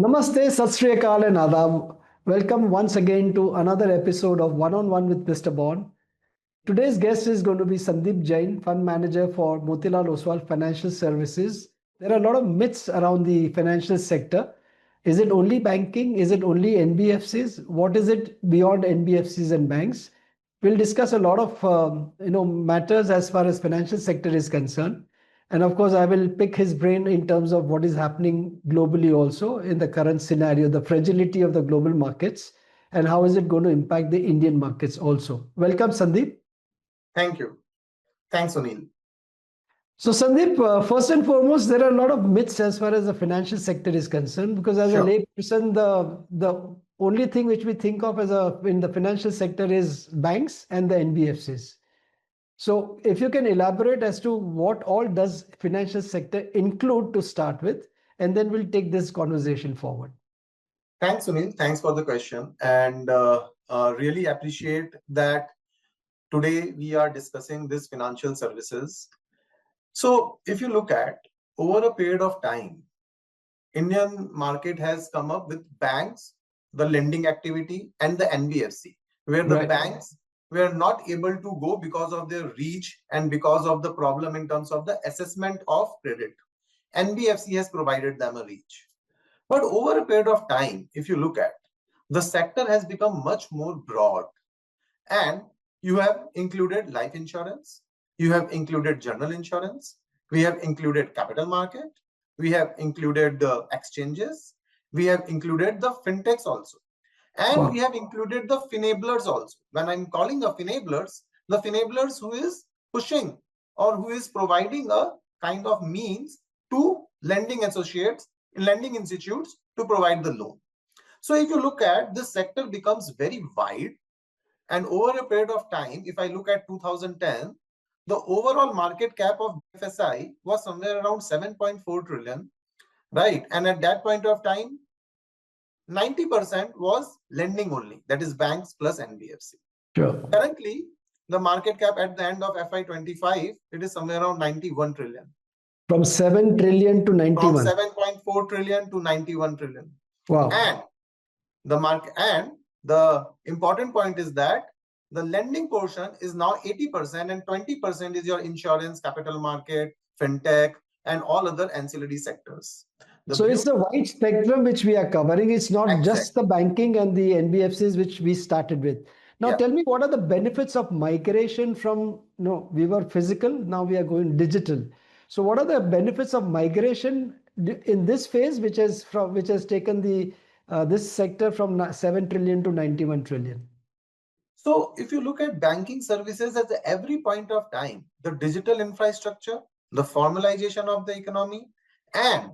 Namaste, Sat Sri Akal and Adab. Welcome once again to another episode of One on One with Mr. Bond. Today's guest is going to be Sandeep Jain, Fund Manager for Motilal Oswal Financial Services. There are a lot of myths around the financial sector. Is it only banking? Is it only NBFCs? What is it beyond NBFCs and banks? We'll discuss a lot of matters as far as financial sector is concerned. And of course, I will pick his brain in terms of what is happening globally also in the current scenario, the fragility of the global markets, and how is it going to impact the Indian markets also. Welcome, Sandeep. Thank you. Thanks, Sunil. So, Sandeep, first and foremost, there are a lot of myths as far as the financial sector is concerned, because as a layperson, the only thing which we think of in the financial sector is banks and the NBFCs. So if you can elaborate as to what all does financial sector include to start with, and then we'll take this conversation forward. Thanks, Sunil. Thanks for the question. And really appreciate that today we are discussing this financial services. So if you look at over a period of time, Indian market has come up with banks, the lending activity, and the NBFC, where the banks were not able to go because of their reach and because of the problem in terms of the assessment of credit. NBFC has provided them a reach. But over a period of time, if you look at, the sector has become much more broad. And you have included life insurance, you have included general insurance, we have included capital market, we have included the exchanges, we have included the fintechs also. And we have included the finablers also. When I'm calling the finablers who is pushing or who is providing a kind of means to lending associates, lending institutes to provide the loan. So if you look at this sector becomes very wide, and over a period of time, if I look at 2010, the overall market cap of FSI was somewhere around 7.4 trillion, right? And at that point of time, 90% was lending only, that is banks plus NBFC. Sure. Currently, the market cap at the end of FY25, it is somewhere around 91 trillion. From 7 trillion to 91. From 7.4 trillion to 91 trillion. Wow. And the important point is that the lending portion is now 80% and 20% is your insurance, capital market, fintech, and all other ancillary sectors. So it's a wide spectrum which we are covering. It's not just the banking and the NBFCs which we started with. Now tell me, what are the benefits of migration from, we were physical, now we are going digital. So what are the benefits of migration in this phase, which has taken this sector from 7 trillion to 91 trillion? So if you look at banking services at every point of time, the digital infrastructure, the formalization of the economy, and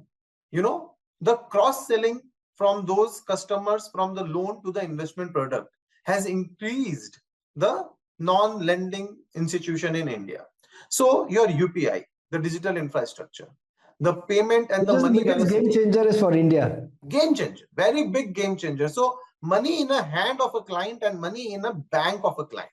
the cross-selling from those customers from the loan to the investment product has increased the non-lending institution in India. So your UPI, the digital infrastructure, the payment and the money. Game changer is for India. Game changer, very big game changer. So money in a hand of a client and money in a bank of a client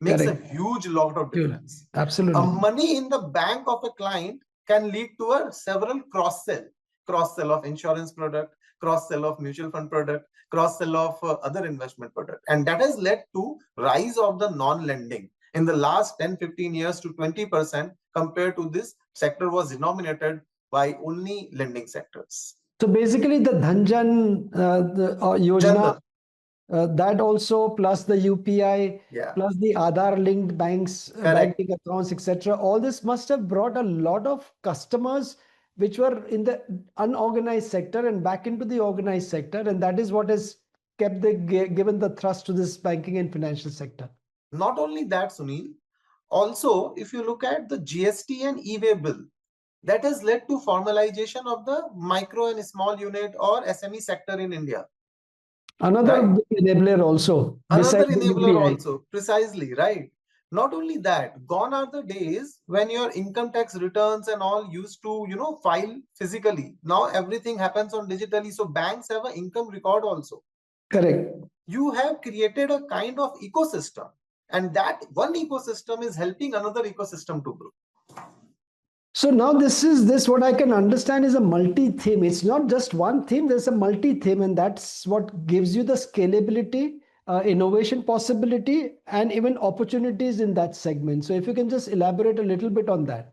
makes a huge lot of difference. Absolutely. Money in the bank of a client can lead to several cross-sell of insurance product, cross-sell of mutual fund product, cross-sell of other investment product. And that has led to rise of the non-lending in the last 10-15 years to 20% compared to this sector was denominated by only lending sectors. So basically the Dhanjan Yojana, that also plus the UPI, plus the Aadhaar linked banks, banking accounts, etc. All this must have brought a lot of customers which were in the unorganized sector and back into the organized sector. And that is what has given the thrust to this banking and financial sector. Not only that, Sunil, also if you look at the GST and e-way bill, that has led to formalization of the micro and small unit or SME sector in India. Another enabler also. Another enabler also, precisely, right? Not only that, gone are the days when your income tax returns and all used to, file physically. Now everything happens on digitally. So banks have an income record also. Correct. You have created a kind of ecosystem, and that one ecosystem is helping another ecosystem to grow. So now this what I can understand is a multi-theme. It's not just one theme, there's a multi-theme, and that's what gives you the scalability, innovation possibility, and even opportunities in that segment. So if you can just elaborate a little bit on that.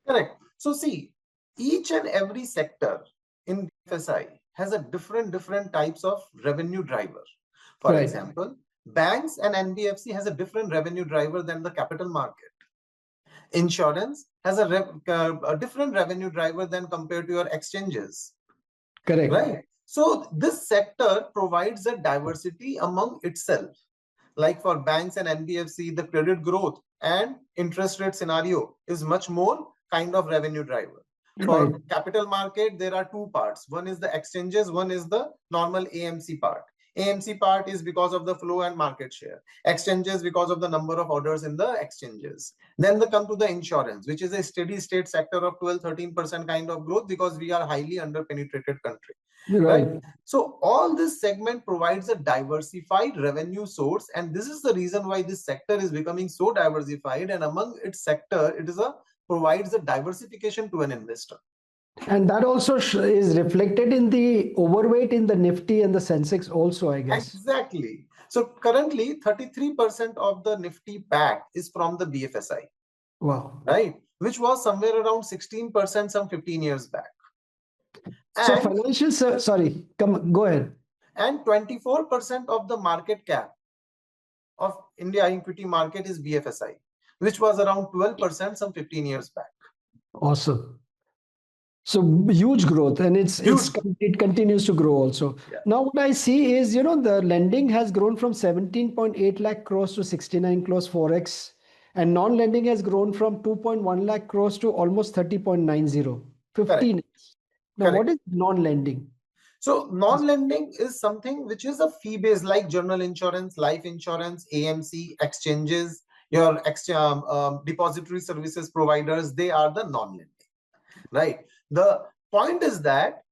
Correct. So see, each and every sector in BFSI has a different types of revenue driver. For Right. example, banks and NBFC has a different revenue driver than the capital market. Insurance has a different revenue driver than compared to your exchanges, Correct. right? So this sector provides a diversity among itself. Like for banks and NBFC, the credit growth and interest rate scenario is much more kind of revenue driver. Right. For capital market, there are two parts. One is the exchanges, one is the normal AMC part. AMC part is because of the flow and market share. Exchanges because of the number of orders in the exchanges. Then they come to the insurance, which is a steady state sector of 12-13% kind of growth because we are highly under penetrated country. Right. So all this segment provides a diversified revenue source, and this is the reason why this sector is becoming so diversified. And among its sector, it is a provides a diversification to an investor. And that also is reflected in the overweight in the Nifty and the Sensex also, I guess. Exactly. So currently, 33% of the Nifty pack is from the BFSI. Wow. Right, which was somewhere around 16% some 15 years back. So financial, sorry, go ahead. And 24% of the market cap of India equity market is BFSI, which was around 12% some 15 years back. Awesome. So huge growth, and it continues to grow also. Yeah. Now what I see is, the lending has grown from 17.8 lakh crores to 69 crores 4x, and non-lending has grown from 2.1 lakh crores to almost 30.90, 15x. Now what is non-lending? So non-lending is something which is a fee-based, like general insurance, life insurance, AMC, exchanges, your depository services providers, they are the non-lending, right? The point is that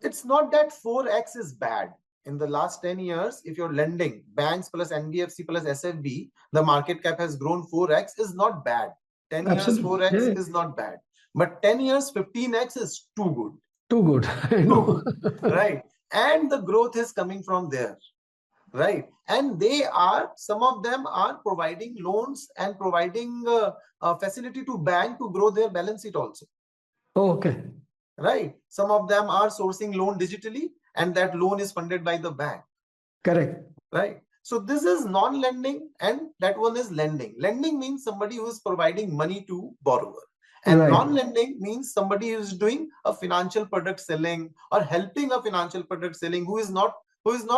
it's not that 4x is bad. In the last 10 years, if you're lending banks plus NBFC plus SFB, the market cap has grown 4x is not bad. 10 years 4x is not bad. But 10 years 15x is too good. Too good. Too good. Right. And the growth is coming from there. Right. And some of them are providing loans and providing a facility to bank to grow their balance sheet also. Oh, okay. Right. Some of them are sourcing loan digitally, and that loan is funded by the bank. Correct. Right. So this is non-lending, and that one is lending. Lending means somebody who is providing money to borrower. And non-lending means somebody who is doing a financial product selling or helping a financial product selling who is not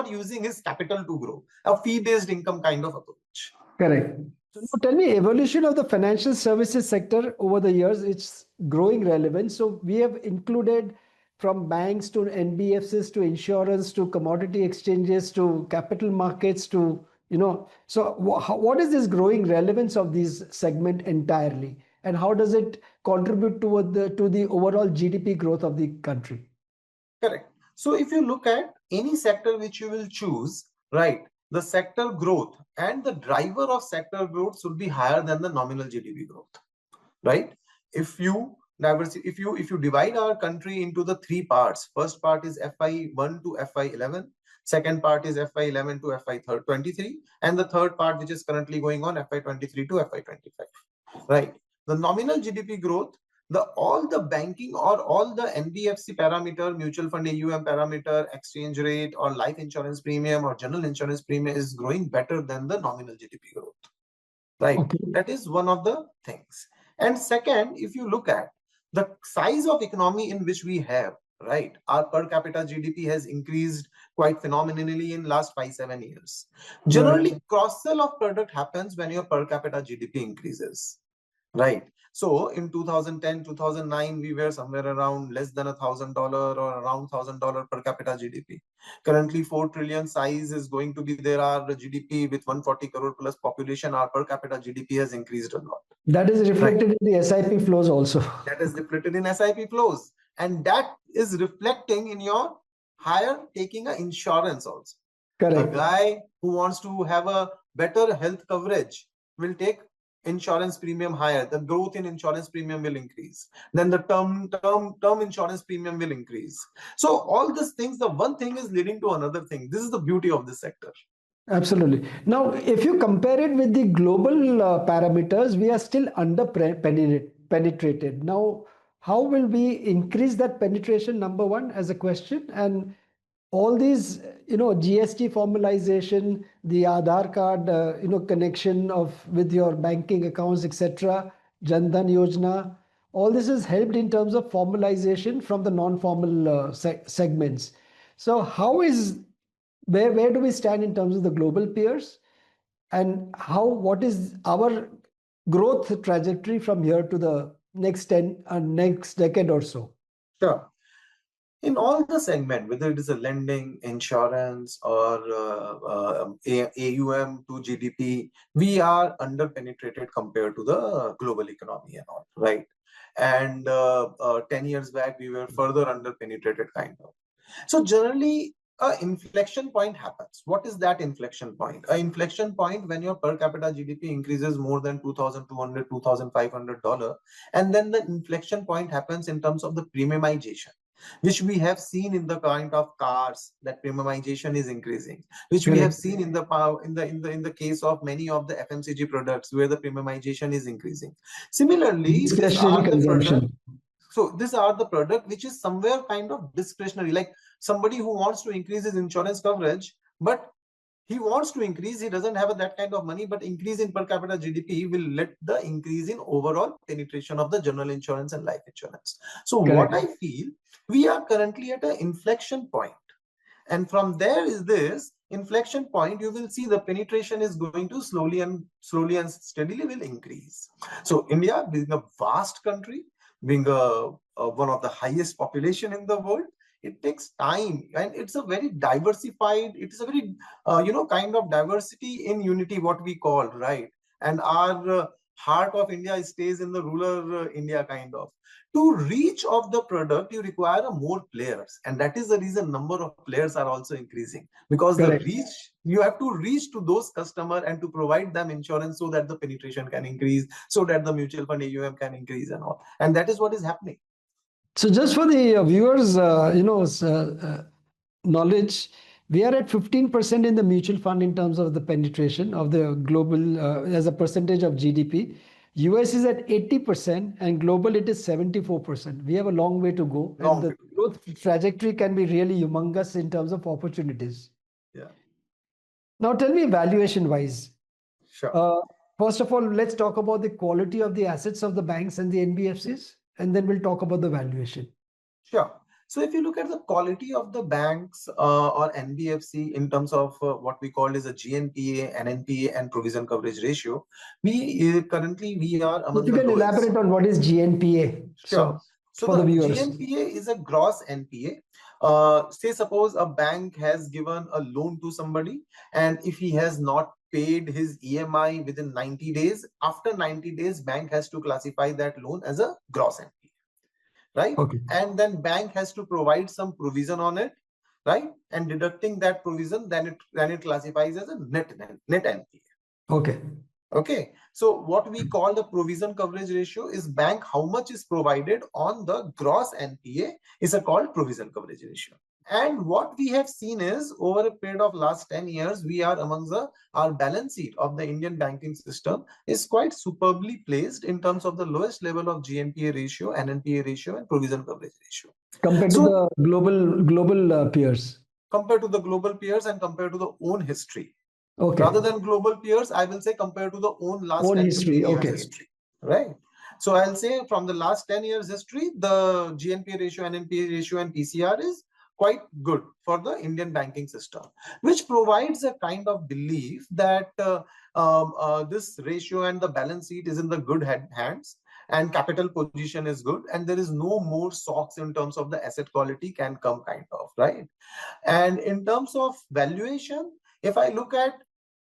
using his capital to grow. A fee-based income kind of approach. Correct. So now tell me, evolution of the financial services sector over the years, it's growing relevance. So we have included from banks to NBFCs to insurance to commodity exchanges to capital markets to, so what is this growing relevance of these segment entirely? And how does it contribute to the overall GDP growth of the country? Correct. So if you look at any sector which you will choose, right, the sector growth and the driver of sector growth should be higher than the nominal GDP growth, right? If you divide our country into the three parts, first part is FY1 to FY11, second part is FY11 to FY23, and the third part which is currently going on FY23 to FY25, right? The nominal GDP growth, all the banking or all the NBFC parameter, mutual fund AUM parameter, exchange rate or life insurance premium or general insurance premium is growing better than the nominal GDP growth, right? Okay. That is one of the things. And second, if you look at the size of economy in which we have, right, our per capita GDP has increased quite phenomenally in last 5-7 years. Generally, cross-sell of product happens when your per capita GDP increases. Right. So in 2010, 2009, we were somewhere around less than $1,000 or around $1,000 per capita GDP. Currently, 4 trillion size is going to be there. Our GDP with 140 crore plus population, our per capita GDP has increased a lot. That is reflected in the SIP flows also. That is reflected in SIP flows. And that is reflecting in your higher taking an insurance also. Correct. The guy who wants to have a better health coverage will take insurance premium higher, the growth in insurance premium will increase. Then the term insurance premium will increase. So all these things, the one thing is leading to another thing. This is the beauty of this sector. Absolutely. Now, if you compare it with the global parameters, we are still under penetrated. Now, how will we increase that penetration? Number one, as a question, and all these, GST formalization, the Aadhaar card, connection of with your banking accounts, etc., Jan Dhan Yojana, all this has helped in terms of formalization from the non-formal segments. So, where do we stand in terms of the global peers, and what is our growth trajectory from here to the next decade or so? Sure. In all the segment, whether it is a lending, insurance, or AUM to GDP, we are under penetrated compared to the global economy and all, right? And 10 years back, we were further under penetrated kind of. So generally, a inflection point happens. What is that inflection point? A inflection point when your per capita GDP increases more than $2,200, $2,500, and then the inflection point happens in terms of the premiumization, which we have seen in the kind of cars, that premiumization is increasing, which we have seen in the case of many of the FMCG products where the premiumization is increasing. Similarly, these are the product. So these are the product which is somewhere kind of discretionary, like somebody who wants to increase his insurance coverage, but he wants to increase, he doesn't have that kind of money, but increase in per capita GDP will let the increase in overall penetration of the general insurance and life insurance. So what I feel, we are currently at an inflection point. And from there is this inflection point, you will see the penetration is going to slowly and steadily will increase. So India, being a vast country, being one of the highest population in the world, it takes time, and it's a very diversified, it is a very kind of diversity in unity, what we call, right? And our heart of India stays in the rural India kind of. To reach of the product, you require more players, and that is the reason number of players are also increasing, because the reach, you have to reach to those customers and to provide them insurance so that the penetration can increase, so that the mutual fund AUM can increase and all, and that is what is happening. So just for the viewers, knowledge, we are at 15% in the mutual fund in terms of the penetration of the global as a percentage of GDP. US is at 80% and global it is 74%. We have a long way to go, and the growth trajectory can be really humongous in terms of opportunities. Yeah. Now tell me, valuation wise. Sure. First of all, let's talk about the quality of the assets of the banks and the NBFCs, and then we'll talk about the valuation. Sure. So if you look at the quality of the banks or NBFC in terms of what we call as a GNPA, NNPA, and provision coverage ratio, we currently are among the lowest. You can elaborate on what is GNPA. Sure. So for the viewers, GNPA is a gross NPA. Say suppose a bank has given a loan to somebody, and if he has not paid his EMI within 90 days, after 90 days, bank has to classify that loan as a gross NPA. Right? Okay. And then bank has to provide some provision on it, right? And deducting that provision, then it classifies as a net NPA. Okay. Okay. So what we call the provision coverage ratio is bank how much is provided on the gross NPA is called provision coverage ratio. And what we have seen is over a period of last 10 years, we are amongst our balance sheet of the Indian banking system is quite superbly placed in terms of the lowest level of GNPA ratio, NNPA ratio, and provision coverage ratio. Compared to the global peers. Compared to the global peers and compared to the own history. Okay. Rather than global peers, I will say compared to the own last 10 history. Okay. History. Right. So I'll say from the last 10 years history, the GNPA ratio, NNPA ratio, and PCR is quite good for the Indian banking system, which provides a kind of belief that this ratio and the balance sheet is in the good hands, and capital position is good, and there is no more shocks in terms of the asset quality can come kind of, right? And in terms of valuation, if I look at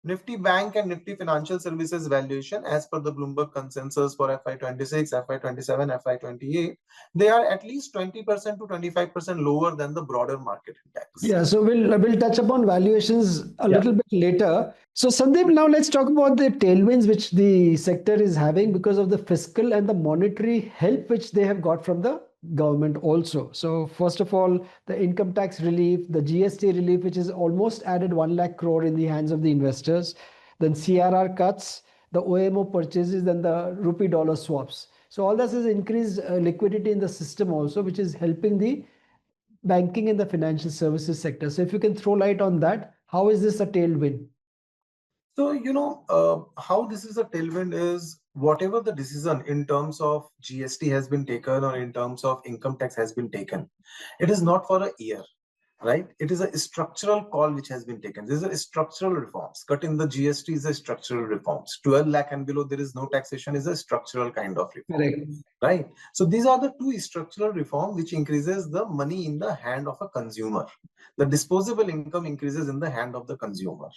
Nifty Bank and Nifty Financial Services valuation, as per the Bloomberg consensus for FY26, FY27, FY28, they are at least 20% to 25% lower than the broader market index. Yeah, so we'll touch upon valuations a Yeah. little bit later. So Sandeep, now let's talk about the tailwinds which the sector is having because of the fiscal and the monetary help which they have got from the government also. So first of all, the income tax relief, the GST relief, which is almost added 1 lakh crore in the hands of the investors, then CRR cuts, the OMO purchases, then the rupee dollar swaps. So all this has increased liquidity in the system also, which is helping the banking and the financial services sector. So if you can throw light on that, how is this a tailwind? So, how this is a tailwind is whatever the decision in terms of GST has been taken or in terms of income tax has been taken, it is not for a year, right? It is a structural call which has been taken. These are structural reforms. Cutting the GST is a structural reforms. 12 lakh and below, there is no taxation is a structural kind of reform. Correct. Right. So these are the two structural reform which increases the money in the hand of a consumer. The disposable income increases in the hand of the consumer.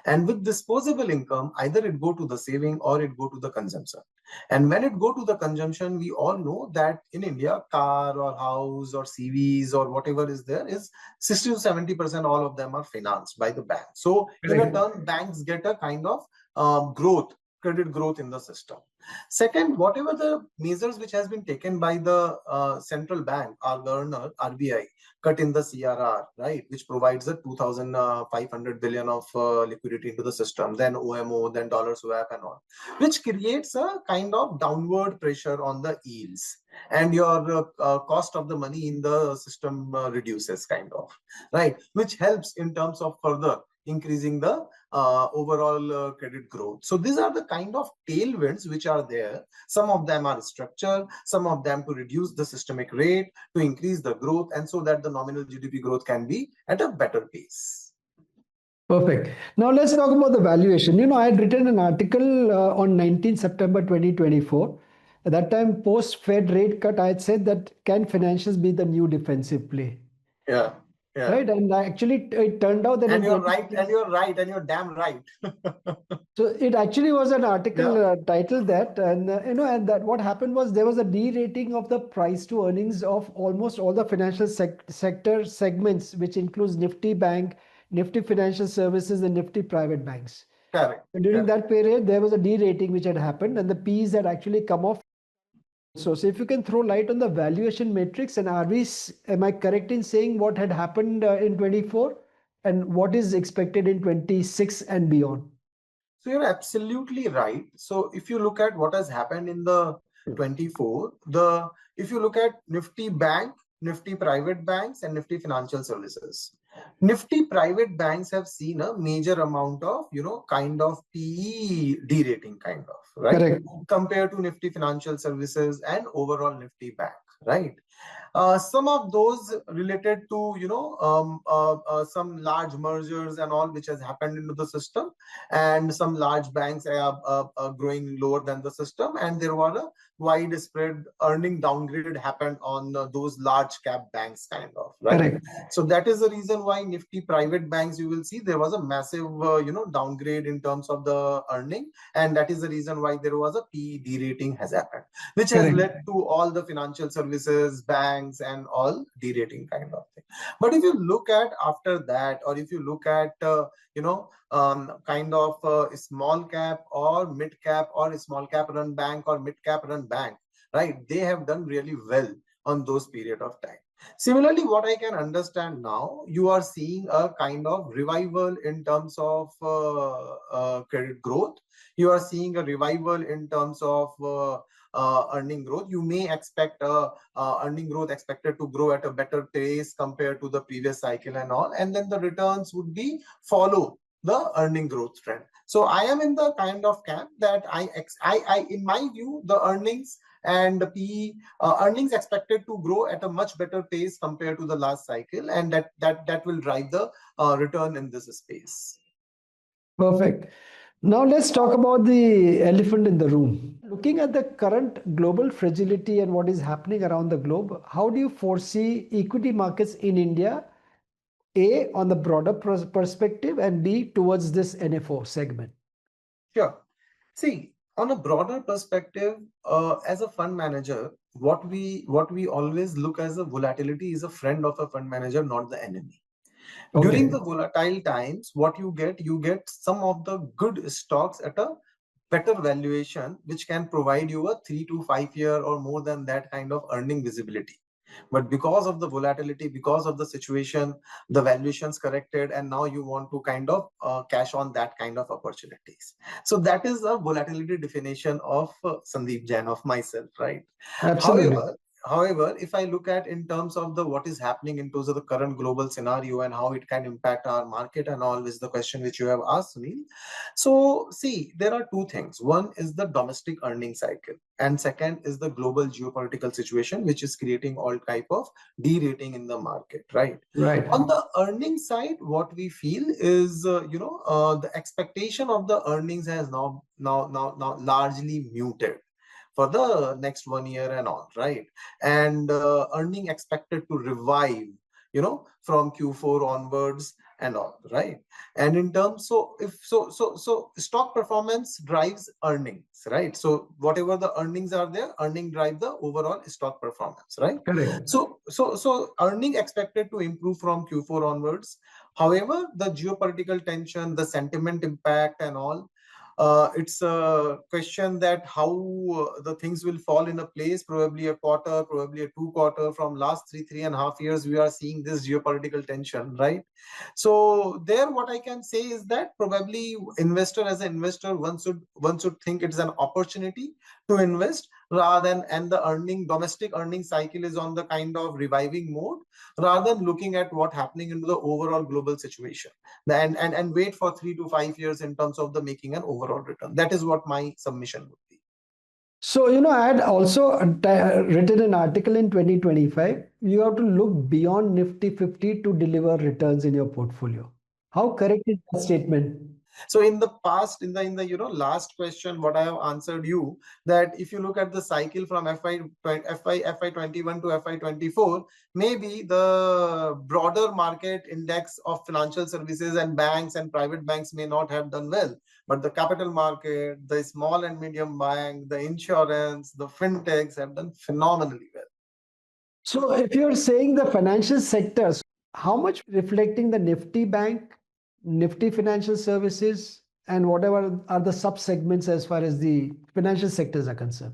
And with disposable income, either it go to the saving or it go to the consumption. And when it go to the consumption, we all know that in India, car or house or CVs or whatever is there is 60 to 70% all of them are financed by the bank. So in a turn, banks get a kind of credit growth in the system. Second, whatever the measures which has been taken by the central bank, our governor, RBI, cut in the CRR, right, which provides a 2,500 billion of liquidity into the system, then OMO, then dollar swap and all, which creates a kind of downward pressure on the yields, and your cost of the money in the system reduces kind of, right, which helps in terms of further increasing the overall credit growth. So these are the kind of tailwinds which are there. Some of them are structured, some of them to reduce the systemic rate, to increase the growth, and so that the nominal GDP growth can be at a better pace. Perfect. Now let's talk about the valuation. I had written an article on 19 September 2024. At that time, post Fed rate cut, I had said that can financials be the new defensive play? Yeah. Yeah. Right. And actually, it turned out that and you're right, and you're right, and you're damn right. So it actually was an article Yeah. titled that, and and that what happened was there was a de-rating of the price to earnings of almost all the financial sector segments, which includes Nifty Bank, Nifty Financial Services, and Nifty Private Banks. Correct. And during Correct. that period, there was a de-rating which had happened, and the P's had actually come off. So if you can throw light on the valuation matrix, and am I correct in saying what had happened in 24 and what is expected in 26 and beyond? So you're absolutely right. So if you look at what has happened in the 24, if you look at Nifty Bank, Nifty Private Banks, and Nifty Financial Services, Nifty Private Banks have seen a major amount of, kind of PE derating kind of, right? Correct. Compared to Nifty Financial Services and overall Nifty Bank, right? Some of those related to some large mergers and all which has happened into the system, and some large banks are growing lower than the system, and there was a widespread earning downgrade happened on those large cap banks kind of, right? Correct. So that is the reason why Nifty Private Banks, you will see there was a massive downgrade in terms of the earning, and that is the reason why there was a PE derating has happened, which has led to all the financial services, banks, and all derating kind of thing. But if you look at after that, or if you look at kind of small cap or mid cap or small cap run bank or mid cap run bank, right, they have done really well on those period of time. Similarly, what I can understand now, you are seeing a kind of revival in terms of credit growth. You are seeing a revival in terms of earning growth. You may expect earning growth expected to grow at a better pace compared to the previous cycle and all, and then the returns would be follow the earning growth trend. So I am in the kind of camp that I in my view, the earnings and the PE earnings expected to grow at a much better pace compared to the last cycle, and that will drive the return in this space. Perfect. Now let's talk about the elephant in the room. Looking at the current global fragility and what is happening around the globe, how do you foresee equity markets in India A, on the broader perspective, and B, towards this NFO segment? Sure. See, on a broader perspective, as a fund manager, what we always look as a volatility is a friend of a fund manager, not the enemy. During Okay. the volatile times, what you get some of the good stocks at a better valuation, which can provide you a 3 to 5 year or more than that kind of earning visibility. But because of the volatility, because of the situation, the valuations corrected, and now you want to kind of cash on that kind of opportunities. So that is a volatility definition of Sandeep Jain, of myself, right? Absolutely. However, if I look at in terms of the what is happening in terms of the current global scenario and how it can impact our market and all, is the question which you have asked, Sunil. So see, there are two things. One is the domestic earning cycle, and second is the global geopolitical situation, which is creating all type of derating in the market, right? Right. On the earning side, what we feel is, the expectation of the earnings has now largely muted for the next 1 year and all, right? And earning expected to revive, from Q4 onwards and all, right? And in terms, so if so stock performance drives earnings, right? So whatever the earnings are there, earning drive the overall stock performance, right? Correct. So earning expected to improve from Q4 onwards. However, the geopolitical tension, the sentiment impact and all, it's a question that how the things will fall in a place, probably a quarter, probably a 2 quarter. From last 3.5 years, we are seeing this geopolitical tension, right? So there, what I can say is that probably investor, as an investor, one should think it's an opportunity to invest rather than, and the domestic earning cycle is on the kind of reviving mode, rather than looking at what happening into the overall global situation, and wait for 3 to 5 years in terms of the making an overall return. That is what my submission would be. So, I had also written an article in 2025. You have to look beyond Nifty 50 to deliver returns in your portfolio. How correct is that statement? So in the past, in the last question, what I have answered you, that if you look at the cycle from FY21 to FY24, maybe the broader market index of financial services and banks and private banks may not have done well, but the capital market, the small and medium bank, the insurance, the fintechs have done phenomenally well. So, if you're saying the financial sectors, how much reflecting the Nifty Bank, Nifty Financial Services, and whatever are the sub segments as far as the financial sectors are concerned?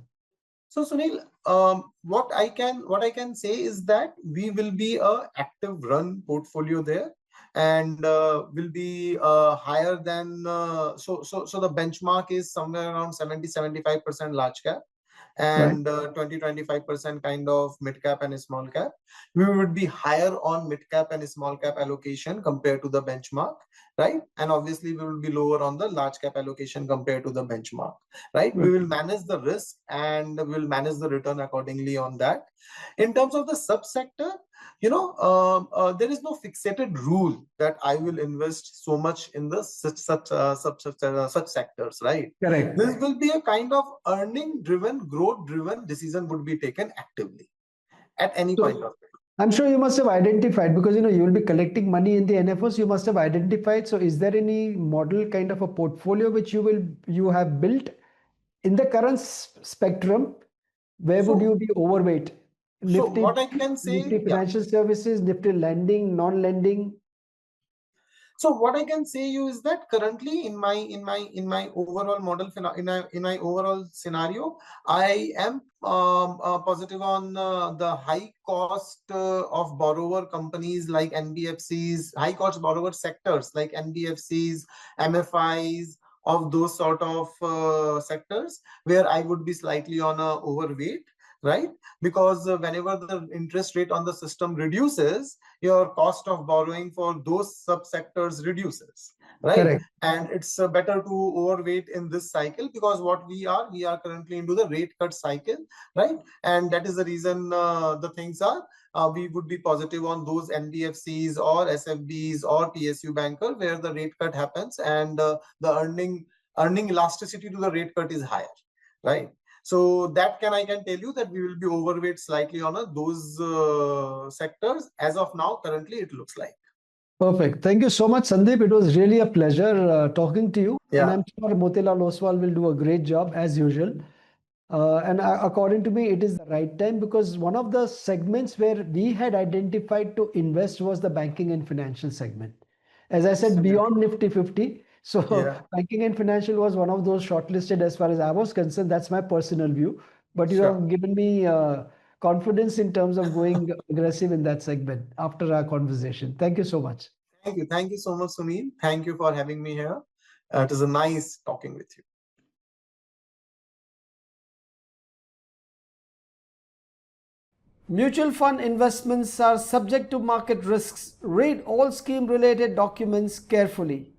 So Sunil, what I can say is that we will be a active run portfolio there, and will be higher than, so the benchmark is somewhere around 70-75% large cap, Right. and 20-25% kind of mid cap and small cap. We would be higher on mid cap and small cap allocation compared to the benchmark, right? And obviously we will be lower on the large cap allocation compared to the benchmark, right? We will manage the risk and we will manage the return accordingly on that. In terms of the subsector, there is no fixated rule that I will invest so much in the such sectors, right? Correct. This will be a kind of earning driven, growth driven decision would be taken actively at any point of time. I'm sure you must have identified, because you will be collecting money in the NFOs. You must have identified. So, is there any model kind of a portfolio which you have built in the current spectrum? Where would you So, be overweight? so Nifty, what I can say, Nifty yeah. Financial Services, Nifty Lending, non-lending. So what I can say you is that currently in my overall model, in my overall scenario, I am positive on the high cost of borrower companies like NBFCs, high cost borrower sectors like NBFCs, MFIs, of those sort of sectors, where I would be slightly on a overweight, right? Because whenever the interest rate on the system reduces, your cost of borrowing for those subsectors reduces, right? Correct. And it's better to overweight in this cycle, because what we are currently into the rate cut cycle, right? And that is the reason the things are, we would be positive on those NBFCs or SFBs or PSU banker, where the rate cut happens and the earning elasticity to the rate cut is higher, right? So that I can tell you that we will be overweight slightly on those sectors as of now. Currently, it looks like. Perfect. Thank you so much, Sandeep. It was really a pleasure talking to you. And Yeah, I'm sure Motilal Oswal will do a great job as usual. According to me, it is the right time because one of the segments where we had identified to invest was the banking and financial segment. As I said, absolutely. beyond Nifty 50. So, Yeah, banking and financial was one of those shortlisted as far as I was concerned. That's my personal view. But you sure. have given me confidence in terms of going aggressive in that segment after our conversation. Thank you so much. Thank you. Thank you so much, Sunil. Thank you for having me here. It was a nice talking with you. Mutual fund investments are subject to market risks. Read all scheme related documents carefully.